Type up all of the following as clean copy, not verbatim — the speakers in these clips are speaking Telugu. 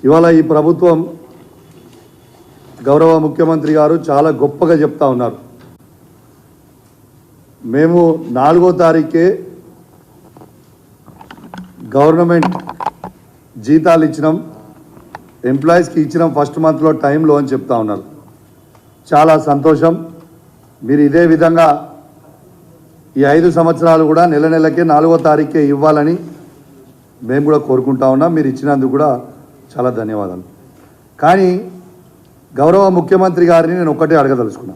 ఇవాళ ఈ ప్రభుత్వం గౌరవ ముఖ్యమంత్రి గారు చాలా గొప్పగా చెప్తా ఉన్నారు. మేము 4వ తారీఖే గవర్నమెంట్ జీతాలు ఇచ్చినాం, ఎంప్లాయీస్కి ఇచ్చినాం ఫస్ట్ మంత్లో టైంలో అని చెప్తా ఉన్నారు. చాలా సంతోషం. మీరు ఇదే విధంగా ఈ 5 సంవత్సరాలు కూడా నెల నెలకే 4వ తారీఖే ఇవ్వాలని మేము కూడా కోరుకుంటా ఉన్నాం. మీరు ఇచ్చినందుకు కూడా చాలా ధన్యవాదాలు. కానీ గౌరవ ముఖ్యమంత్రి గారిని నేను ఒక్కటే అడగదలుచుకున్నా.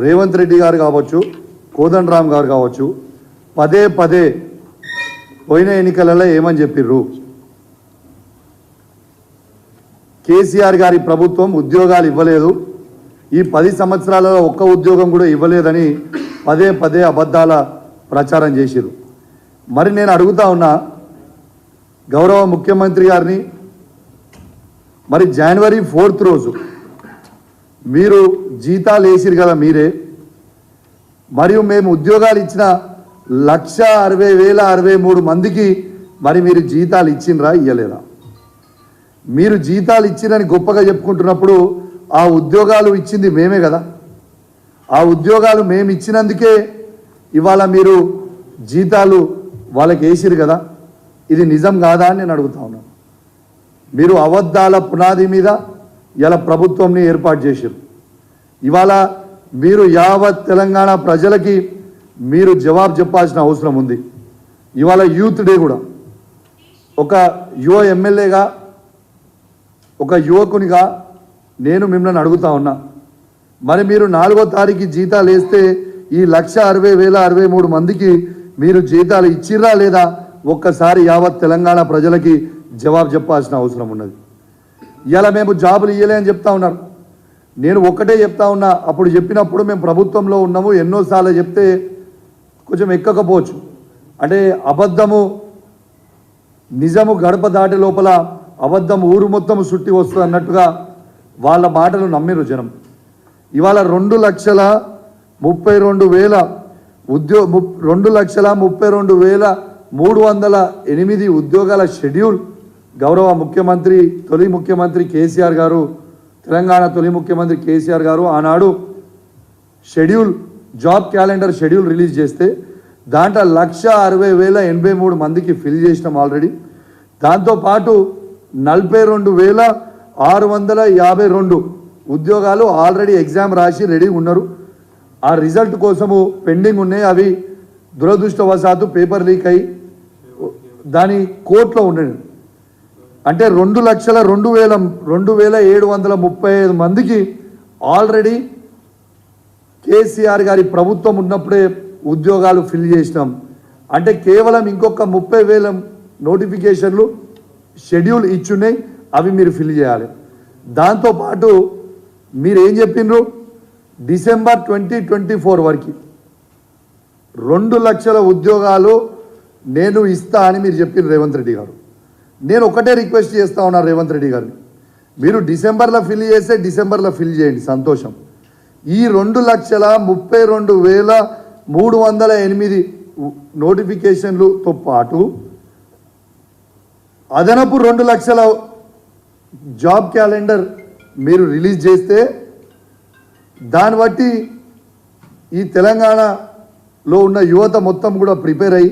రేవంత్ రెడ్డి గారు కావచ్చు, కోదండరామ్ గారు కావచ్చు, పదే పదే పోయిన ఎన్నికలలో ఏమని చెప్పిర్రు? కేసీఆర్ గారి ప్రభుత్వం ఉద్యోగాలు ఇవ్వలేదు, ఈ 10 సంవత్సరాలలో ఒక్క ఉద్యోగం కూడా ఇవ్వలేదని పదే పదే అబద్ధాల ప్రచారం చేసిరు. మరి నేను అడుగుతా ఉన్నా గౌరవ ముఖ్యమంత్రి గారిని, మరి జనవరి 4th రోజు మీరు జీతాలు వేసిరు కదా మీరే, మరియు మేము ఉద్యోగాలు ఇచ్చిన 1,60,063 మందికి మరి మీరు జీతాలు ఇచ్చిండ్రా ఇయ్యలేదా? మీరు జీతాలు ఇచ్చిరని గొప్పగా చెప్పుకుంటున్నప్పుడు ఆ ఉద్యోగాలు ఇచ్చింది మేమే కదా. ఆ ఉద్యోగాలు మేము ఇచ్చినందుకే ఇవాళ మీరు జీతాలు వాళ్ళకి వేసిరు కదా. ఇది నిజం కాదా అని నేను అడుగుతా ఉన్నాను. మీరు అబద్ధాల పునాది మీద ఇలా ప్రభుత్వంని ఏర్పాటు చేశారు. ఇవాళ మీరు యావత్ తెలంగాణ ప్రజలకి మీరు జవాబు చెప్పాల్సిన అవసరం ఉంది. ఇవాళ యూత్ డే కూడా ఒక యువ ఎమ్మెల్యేగా, ఒక యువకునిగా నేను మిమ్మల్ని అడుగుతా ఉన్నా, మరి మీరు 4వ తారీఖు జీతాలు వేస్తే ఈ 1,60,063 మందికి మీరు జీతాలు ఇచ్చిర్రా లేదా? ఒక్కసారి యావత్ తెలంగాణ ప్రజలకి జవాబు చెప్పాల్సిన అవసరం ఉన్నది. ఇలా మేము జాబులు ఇవ్వలే అని చెప్తా ఉన్నారు. నేను ఒక్కటే చెప్తా ఉన్నా, అప్పుడు చెప్పినప్పుడు మేము ప్రభుత్వంలో ఉన్నాము, ఎన్నోసార్లు చెప్తే కొంచెం ఎక్కకపోవచ్చు. అంటే అబద్ధము నిజము గడప దాటి లోపల అబద్ధం ఊరు మొత్తం సుట్టి వస్తుంది అన్నట్టుగా వాళ్ళ మాటలు నమ్మిరు జనం. ఇవాళ 2,32,000 2,32,308 ఉద్యోగాల షెడ్యూల్ గౌరవ ముఖ్యమంత్రి, తొలి ముఖ్యమంత్రి కేసీఆర్ గారు, తెలంగాణ తొలి ముఖ్యమంత్రి కేసీఆర్ గారు ఆనాడు schedule, job calendar schedule release చేస్తే దాంట్లో 1,60,083 మందికి ఫిల్ చేసినాం ఆల్రెడీ. దాంతోపాటు 42,652 ఉద్యోగాలు ఆల్రెడీ ఎగ్జామ్ రాసి రెడీ ఉన్నారు. ఆ రిజల్ట్ కోసము పెండింగ్ ఉన్నాయి. అవి దురదృష్టవశాత్తు పేపర్ లీక్ అయ్యి దాని కోర్టులో ఉన్నాయి. అంటే 2,02,735 మందికి ఆల్రెడీ కేసీఆర్ గారి ప్రభుత్వం ఉన్నప్పుడే ఉద్యోగాలు ఫిల్ చేసినాం. అంటే కేవలం ఇంకొక 30,000 నోటిఫికేషన్లు షెడ్యూల్ ఇచ్చున్నాయి, అవి మీరు ఫిల్ చేయాలి. దాంతోపాటు మీరు ఏం చెప్పిండ్రు? డిసెంబర్ 2024 వరకు 2 లక్షల ఉద్యోగాలు నేను ఇస్తా అని మీరు చెప్పిన రేవంత్ రెడ్డి గారు. నేను ఒకటే రిక్వెస్ట్ చేస్తా ఉన్నాను రేవంత్ రెడ్డి గారిని, మీరు డిసెంబర్లో ఫిల్ చేస్తే డిసెంబర్లో ఫిల్ చేయండి, సంతోషం. ఈ 2,32,308 నోటిఫికేషన్లతో పాటు అదనపు 2 లక్షల జాబ్ క్యాలెండర్ మీరు రిలీజ్ చేస్తే దాన్ని బట్టి ఈ తెలంగాణలో ఉన్న యువత మొత్తం కూడా ప్రిపేర్ అయ్యి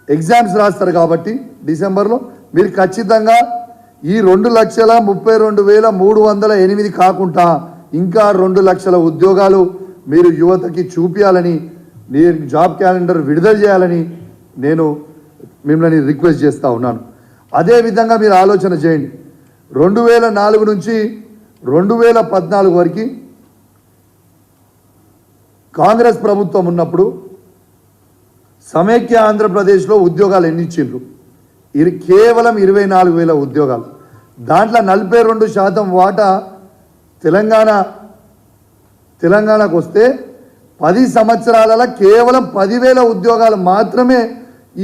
ఎగ్జామ్స్ రాస్తారు. కాబట్టి డిసెంబర్లో మీరు ఖచ్చితంగా ఈ 2,32,308 కాకుండా ఇంకా 2 లక్షల ఉద్యోగాలు మీరు యువతకి చూపించాలని, నేను జాబ్ క్యాలెండర్ విడుదల చేయాలని నేను మిమ్మల్ని రిక్వెస్ట్ చేస్తూ ఉన్నాను. అదేవిధంగా మీరు ఆలోచన చేయండి. 2004 నుంచి 2014 వరకు కాంగ్రెస్ ప్రభుత్వం ఉన్నప్పుడు సమైక్య ఆంధ్రప్రదేశ్లో ఉద్యోగాలు ఎన్ని ఇచ్చిండ్రు? ఇది కేవలం 24,000 ఉద్యోగాలు. దాంట్లో 42% వాటా తెలంగాణకు వస్తే 10 సంవత్సరాలలో కేవలం 10,000 ఉద్యోగాలు మాత్రమే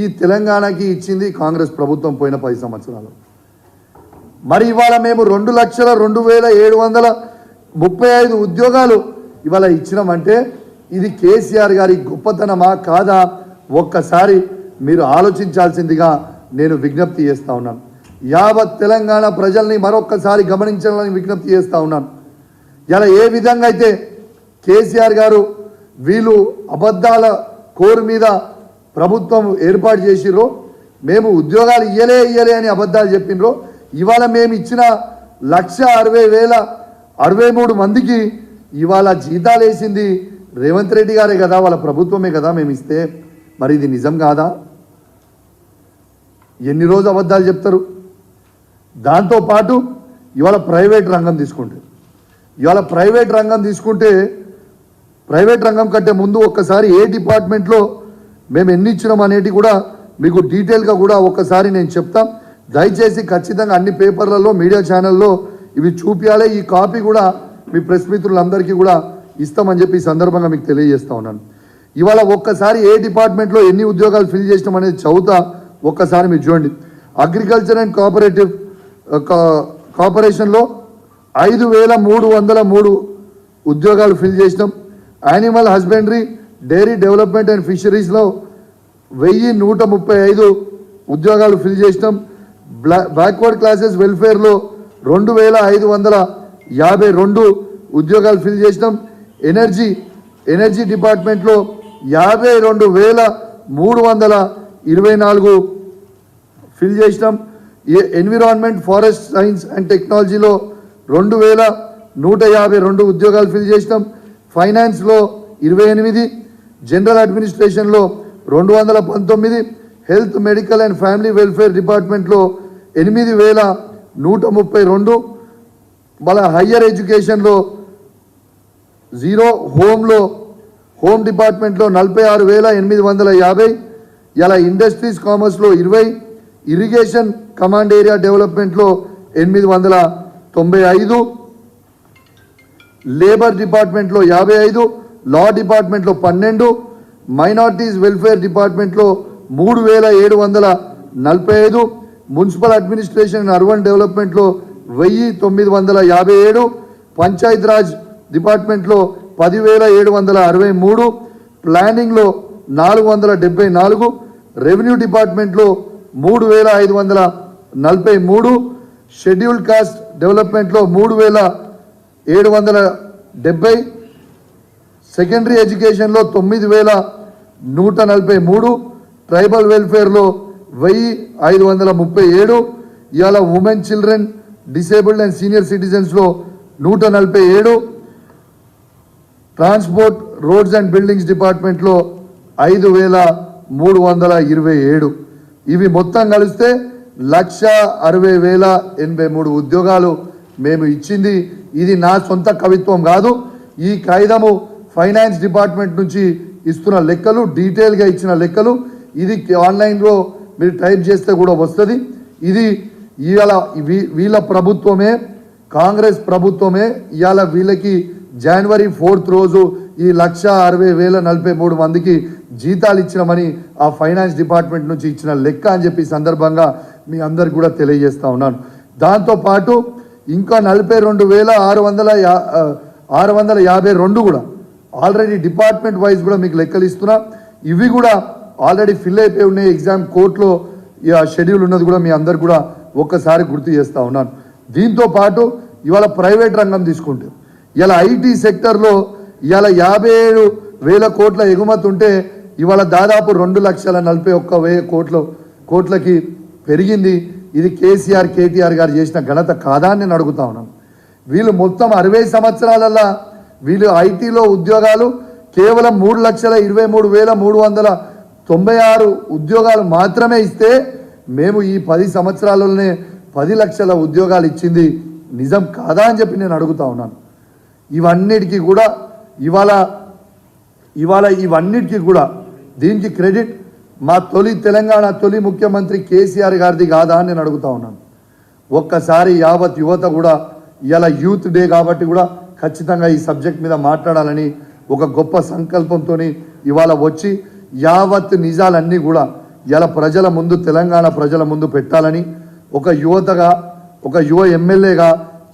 ఈ తెలంగాణకి ఇచ్చింది కాంగ్రెస్ ప్రభుత్వం పోయిన 10 సంవత్సరాలు. మరి ఇవాళ మేము 2,02,735 ఉద్యోగాలు ఇవాళ ఇచ్చినామంటే ఇది కేసీఆర్ గారి గొప్పతనమా కాదా ఒక్కసారి మీరు ఆలోచించాల్సిందిగా నేను విజ్ఞప్తి చేస్తూ ఉన్నాను. యావత్ తెలంగాణ ప్రజల్ని మరొక్కసారి గమనించాలని విజ్ఞప్తి చేస్తూ ఉన్నాను. ఇలా ఏ విధంగా అయితే కేసీఆర్ గారు వీళ్ళు అబద్ధాల కోరు మీద ప్రభుత్వం ఏర్పాటు చేసిర్రో, మేము ఉద్యోగాలు ఇయ్యలే అని అబద్ధాలు చెప్పినరో, ఇవాళ మేము ఇచ్చిన 1,60,063 మందికి ఇవాళ జీతాలు వేసింది రేవంత్ రెడ్డి గారే కదా, వాళ్ళ ప్రభుత్వమే కదా మేము ఇస్తే. మరి ఇది నిజం కాదా? ఎన్ని రోజు అబద్ధాలు చెప్తారు? దాంతోపాటు ఇవాళ ప్రైవేట్ రంగం తీసుకుంటే ప్రైవేట్ రంగం కంటే ముందు ఒక్కసారి ఏ డిపార్ట్మెంట్లో మేము ఎన్ని ఇచ్చినాం అనేది కూడా మీకు డీటెయిల్గా కూడా ఒక్కసారి నేను చెప్తాం. దయచేసి ఖచ్చితంగా అన్ని పేపర్లలో మీడియా ఛానల్లో ఇవి చూపించాలి. ఈ కాపీ కూడా మీ ప్రెస్ మిత్రులందరికీ కూడా ఇస్తామని చెప్పి ఈ సందర్భంగా మీకు తెలియజేస్తా ఉన్నాను. ఇవాళ ఒక్కసారి ఏ డిపార్ట్మెంట్లో ఎన్ని ఉద్యోగాలు ఫిల్ చేసినాం అనేది చదువుతా, ఒక్కసారి మీరు చూడండి. అగ్రికల్చర్ అండ్ కార్పొరేషన్లో 5,303 ఉద్యోగాలు ఫిల్ చేసినాం. Animal husbandry, dairy development and ఫిషరీస్లో 1,135 ఉద్యోగాలు ఫిల్ చేసినాం. బ్యాక్వర్డ్ క్లాసెస్ వెల్ఫేర్లో 2,552 ఉద్యోగాలు ఫిల్ చేసినాం. ఎనర్జీ డిపార్ట్మెంట్లో 52,324 ఫిల్ చేసినాం. ఎన్విరాన్మెంట్, ఫారెస్ట్ సైన్స్ అండ్ టెక్నాలజీలో 2,152 ఉద్యోగాలు ఫిల్ చేసినాం. ఫైనాన్స్లో 28, జనరల్ అడ్మినిస్ట్రేషన్లో 219, health, medical and family welfare డిపార్ట్మెంట్లో 8,132, మళ్ళీ హయ్యర్ ఎడ్యుకేషన్లో 0, హోమ్ డిపార్ట్మెంట్లో 46,850, ఇలా ఇండస్ట్రీస్ కామర్స్లో 20, ఇరిగేషన్ కమాండ్ ఏరియా డెవలప్మెంట్లో 895, లేబర్ డిపార్ట్మెంట్లో 55, లా డిపార్ట్మెంట్లో 12, మైనారిటీస్ వెల్ఫేర్ డిపార్ట్మెంట్లో 3,745, మున్సిపల్ అడ్మినిస్ట్రేషన్ అండ్ అర్బన్ డెవలప్మెంట్లో 1,957, పంచాయత్ రాజ్ డిపార్ట్మెంట్లో 10,763, ప్లానింగ్లో 474, రెవెన్యూ డిపార్ట్మెంట్లో 3,543, షెడ్యూల్డ్ కాస్ట్ డెవలప్మెంట్లో 3,770, సెకండరీ ఎడ్యుకేషన్లో 9,143, ట్రైబల్ వెల్ఫేర్లో 1,537, ఇవాళ women, children, disabled and senior సిటిజన్స్లో 147, ట్రాన్స్పోర్ట్, రోడ్స్ అండ్ బిల్డింగ్స్ డిపార్ట్మెంట్లో 5,327. ఇవి మొత్తం కలిస్తే 1,60,083 ఉద్యోగాలు మేము ఇచ్చింది. ఇది నా సొంత కవిత్వం కాదు. ఈ కాగితము ఫైనాన్స్ డిపార్ట్మెంట్ నుంచి ఇస్తున్న లెక్కలు, డీటెయిల్గా ఇచ్చిన లెక్కలు. ఇది ఆన్లైన్లో మీరు టైప్ చేస్తే కూడా వస్తుంది. ఇది ఇవాళ వీళ్ళ ప్రభుత్వమే, కాంగ్రెస్ ప్రభుత్వమే ఇవాళ వీళ్ళకి జనవరి 4th రోజు ఈ 1,60,043 మందికి జీతాలు ఇచ్చినామని ఆ ఫైనాన్స్ డిపార్ట్మెంట్ నుంచి ఇచ్చిన లెక్క అని చెప్పి సందర్భంగా మీ అందరికి కూడా తెలియజేస్తా ఉన్నాను. దాంతోపాటు ఇంకా 42,652 కూడా ఆల్రెడీ డిపార్ట్మెంట్ వైజ్ కూడా మీకు లెక్కలు ఇస్తున్నా. ఇవి కూడా ఆల్రెడీ ఫిల్ అయిపోయి ఉన్నాయి. ఎగ్జామ్ కోర్టులో షెడ్యూల్ ఉన్నది కూడా మీ అందరు కూడా ఒక్కసారి గుర్తు చేస్తూ ఉన్నాను. దీంతో పాటు ఇవాళ ప్రైవేట్ రంగం తీసుకుంటే ఇవాళ ఐటీ సెక్టర్లో ఇవాళ 57,000 కోట్ల ఎగుమతి ఉంటే ఇవాళ దాదాపు 2,41,000 కోట్లకి పెరిగింది. ఇది కేసీఆర్, కేటీఆర్ గారు చేసిన ఘనత కాదా అని నేను అడుగుతా ఉన్నాను. వీళ్ళు మొత్తం 60 సంవత్సరాలల్లో వీళ్ళు ఐటీలో ఉద్యోగాలు కేవలం 3,23,396 ఉద్యోగాలు మాత్రమే ఇస్తే మేము ఈ 10 సంవత్సరాలలోనే 10 లక్షల ఉద్యోగాలు ఇచ్చింది నిజం కాదా అని చెప్పి నేను అడుగుతా ఉన్నాను. ఇవన్నిటికీ కూడా ఇవన్నిటికీ కూడా దీనికి క్రెడిట్ మా తెలంగాణ తొలి ముఖ్యమంత్రి కేసీఆర్ గారిది కాదా అని నేను అడుగుతా ఉన్నాను. ఒక్కసారి యావత్ యువత కూడా ఇలా యూత్ డే కాబట్టి కూడా ఖచ్చితంగా ఈ సబ్జెక్ట్ మీద మాట్లాడాలని ఒక గొప్ప సంకల్పంతో ఇవాళ వచ్చి యావత్ నిజాలన్నీ కూడా ఇలా ప్రజల ముందు, తెలంగాణ ప్రజల ముందు పెట్టాలని ఒక యువతగా, ఒక యువ ఎమ్మెల్యేగా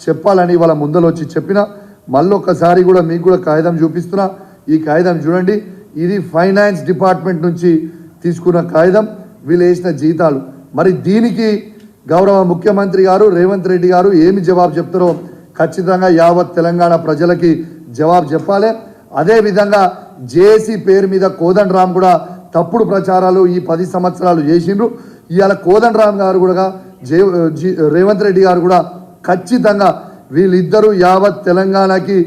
చెప్పాలని ఇవాళ ముందలు వచ్చి చెప్పిన. మళ్ళొక్కసారి కూడా మీకు కూడా కాగితం చూపిస్తున్నా. ఈ కాగితం చూడండి. ఇది ఫైనాన్స్ డిపార్ట్మెంట్ నుంచి తీసుకున్న కాగితం. వీళ్ళు వేసిన జీతాలు మరి దీనికి గౌరవ ముఖ్యమంత్రి గారు రేవంత్ రెడ్డి గారు ఏమి జవాబు చెప్తారో ఖచ్చితంగా యావత్ తెలంగాణ ప్రజలకి జవాబు చెప్పాలి. అదేవిధంగా జేఏసీ పేరు మీద కోదండరామ్ కూడా తప్పుడు ప్రచారాలు ఈ 10 సంవత్సరాలు చేసిండ్రు. ఇవాళ కోదండరామ్ గారు కూడా రేవంత్ రెడ్డి గారు కూడా ఖచ్చితంగా వీళ్ళిద్దరూ యావత్ తెలంగాణకి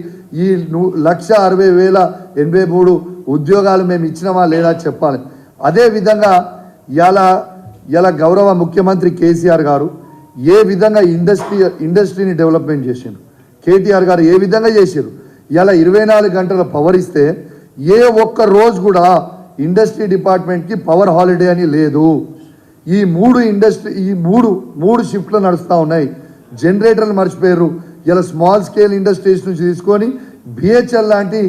ఈ 1,60,083 ఉద్యోగాలు మేము ఇచ్చినామా లేదా చెప్పాలి. అదేవిధంగా ఇలా గౌరవ ముఖ్యమంత్రి కేసీఆర్ గారు ఏ విధంగా ఇండస్ట్రీని డెవలప్మెంట్ చేసిండ్రు, కేటీఆర్ గారు ఏ విధంగా చేసారు. ఇలా 24 గంటల పవర్ ఇస్తే ఏ ఒక్క రోజు కూడా ఇండస్ట్రీ డిపార్ట్మెంట్కి పవర్ హాలిడే అని లేదు. ఈ మూడు షిఫ్ట్లు నడుస్తూ ఉన్నాయి. జనరేటర్లు మర్చిపోయారు. ఇలా స్మాల్ స్కేల్ ఇండస్ట్రీస్ నుంచి తీసుకొని బిహెచ్ఎల్ లాంటి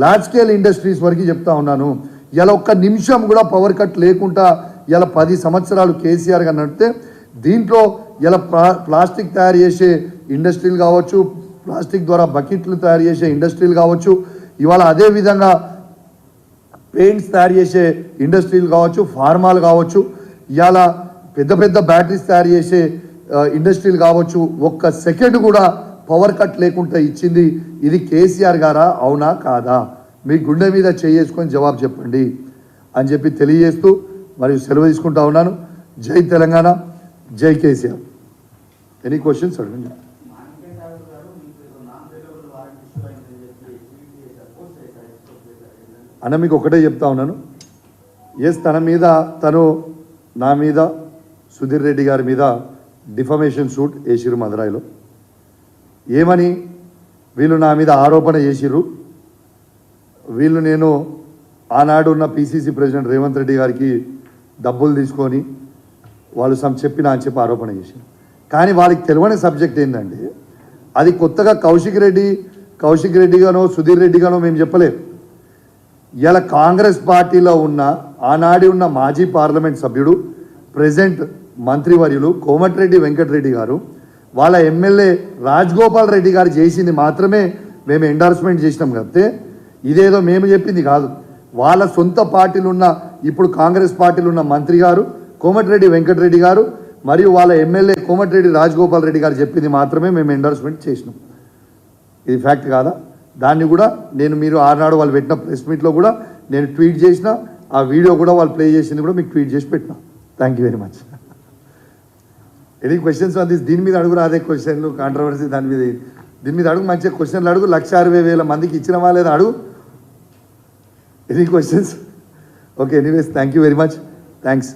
లార్జ్ స్కేల్ ఇండస్ట్రీస్ వరకు చెప్తా ఉన్నాను. ఇలా ఒక్క నిమిషం కూడా పవర్ కట్ లేకుండా ఇలా 10 సంవత్సరాలు కేసీఆర్ గారు నడితే దీంట్లో ఇలా ప్లాస్టిక్ తయారు చేసే ఇండస్ట్రీలు కావచ్చు, ప్లాస్టిక్ ద్వారా బకెట్లు తయారు చేసే ఇండస్ట్రీలు కావచ్చు, ఇవాళ అదేవిధంగా పెయింట్స్ తయారు చేసే ఇండస్ట్రీలు కావచ్చు, ఫార్మాలు కావచ్చు, ఇవాళ పెద్ద పెద్ద బ్యాటరీస్ తయారు చేసే ఇండస్ట్రీలు కావచ్చు. ఒక్క సెకండ్ కూడా పవర్ కట్ లేకుండా ఇచ్చింది ఇది కేసీఆర్ గారా అవునా కాదా? మీ గుండె మీద చేసుకొని జవాబు చెప్పండి అని చెప్పి తెలియజేస్తూ మరియు సెలవు తీసుకుంటా ఉన్నాను. జై తెలంగాణ, జై కేసీఆర్. ఎనీ క్వశ్చన్స్ అడగండి. అన్న మీకు ఒకటే చెప్తా ఉన్నాను. నా మీద సుధీర్ రెడ్డి గారి మీద డిఫమేషన్ సూట్ వేసిర్రు మదురాయిలో. ఏమని వీళ్ళు నా మీద ఆరోపణ చేసిర్రు. నేను ఆనాడు ఉన్న పిసిసి ప్రెసిడెంట్ రేవంత్ రెడ్డి గారికి డబ్బులు తీసుకొని వాళ్ళు చెప్పినా అని చెప్పి ఆరోపణ చేశారు. కానీ వాళ్ళకి తెలియని సబ్జెక్ట్ ఏంటంటే అది కొత్తగా కౌశిక్ రెడ్డిగానో సుధీర్ రెడ్డిగానో మేము చెప్పలేదు. ఇలా కాంగ్రెస్ పార్టీలో ఉన్న ఆనాడి ఉన్న మాజీ పార్లమెంట్ సభ్యుడు ప్రెజెంట్ మంత్రివర్యులు కోమటిరెడ్డి వెంకటరెడ్డి గారు వాళ్ళ ఎమ్మెల్యే రాజగోపాల్ రెడ్డి గారు చేసింది మాత్రమే మేము ఎండార్స్మెంట్ చేసినాం. కాబట్టి ఇదేదో మేము చెప్పింది కాదు. వాళ్ళ సొంత పార్టీలు ఉన్న ఇప్పుడు కాంగ్రెస్ పార్టీలు ఉన్న మంత్రి గారు కోమటిరెడ్డి వెంకటరెడ్డి గారు మరియు వాళ్ళ ఎమ్మెల్యే కోమటిరెడ్డి రాజగోపాల్ రెడ్డి గారు చెప్పింది మాత్రమే మేము ఎండార్స్మెంట్ చేసినాం. ఇది ఫ్యాక్ట్ కాదా? దాన్ని కూడా మీరు ఆనాడు వాళ్ళు పెట్టిన ప్రెస్ మీట్లో కూడా నేను ట్వీట్ చేసిన ఆ వీడియో కూడా వాళ్ళు ప్లే చేసింది కూడా మీకు ట్వీట్ చేసి పెట్టినా. Thank you very much. Any questions on this? దీని మీద అడుగురా, అదే క్వశ్చన్లు కాంట్రవర్సీ దీని మీద అడుగు. మంచిగా క్వశ్చన్లు అడుగు. 1,60,000 మందికి ఇచ్చినవా లేదా అడుగు. Any questions? Okay, anyways thank you very much. Thanks.